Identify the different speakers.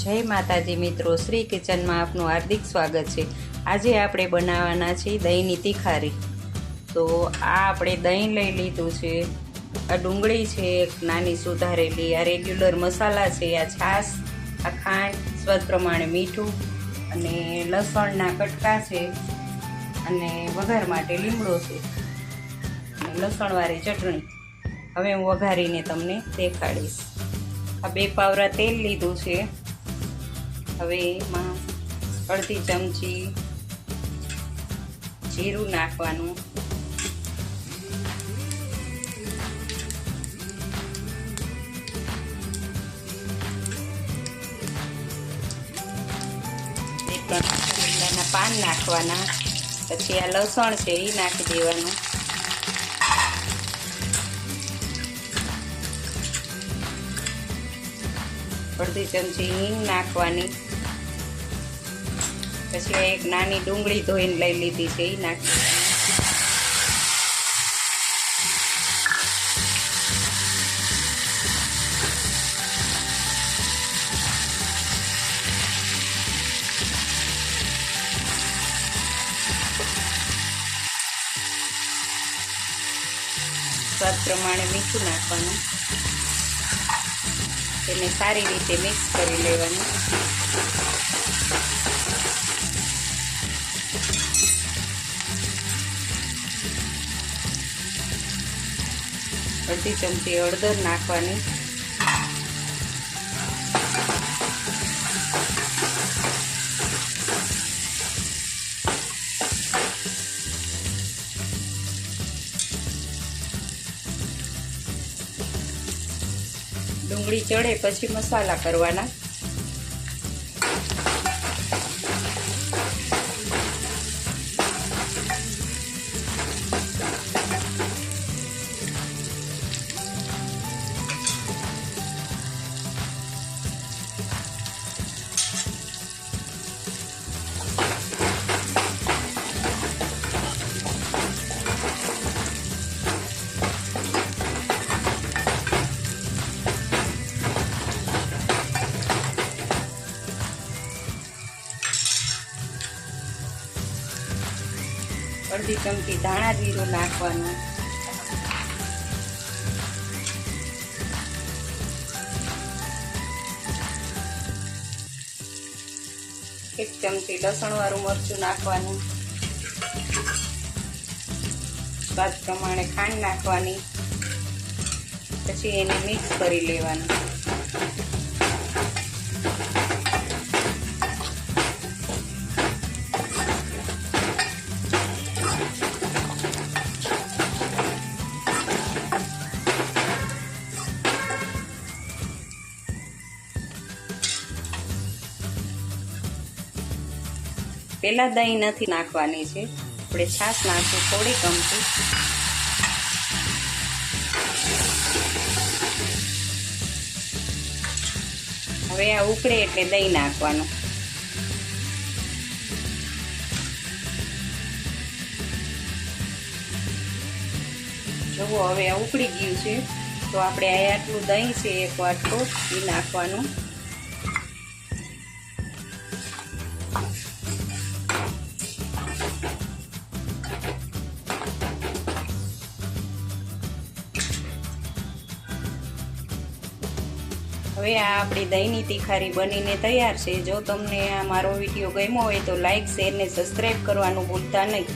Speaker 1: જય માતાજી મિત્રો, શ્રી કિચનમાં આપનું હાર્દિક સ્વાગત છે। આજે આપણે બનાવવાના છે દહીંની તીખારી। તો આ આપણે દહીં લઈ લીધું છે, આ ડુંગળી છે એક નાની સુધારેલી, આ રેગ્યુલર મસાલા છે, આ છાશ, આ ખાંડ, સ્વાદ પ્રમાણે મીઠું અને લસણના કટકા છે અને વઘાર માટે લીમડો છે અને લસણવાળી ચટણી। હવે હું વઘારીને તમને દેખાડીશ। આ 2 પાવરા તેલ લીધું છે। હવે એમાં અડધી ચમચી જીરું નાખવાનું, લીમડાના પાન નાખવાના, પછી આ લસણ છે એ નાખી દેવાનું, અડધી ચમચી હિંગ નાખવાની, પછી એક નાની ડુંગળી ધોઈને લઈ લીધી છે એ નાખી, સ્વાદ પ્રમાણે મીઠું નાખવાનું, તેને સારી રીતે મિક્સ કરી લેવાનું। અડધી ચમચી હળદર નાખવાની, ડુંગળી ચડે પછી મસાલા કરવાના। અડધી ચમચી ધાણા જીરું નાખવાનું, એક ચમચી લસણવાળું મરચું નાખવાનું, સ્વાદ પ્રમાણે ખાંડ નાખવાની, પછી એને મિક્સ કરી લેવાનું। પહેલા દહીં નથી નાખવાની છે, આપણે છાશ નાખશું થોડી કમથી। હવે આ ઉકળે એટલે દહીં નાખવાનું, જુઓ હવે આ ઉકળી ગયું છે, તો આપણે આટલું દહીં છે 1 વાટકો એ નાખવાનું, હવે આ આપણી દહીંની તીખારી બનીને તૈયાર છે। જો તમને આ મારો વિડીયો ગમ્યો હોય તો લાઈક, શેર ને સબસ્ક્રાઈબ કરવાનું ભૂલતા નહીં।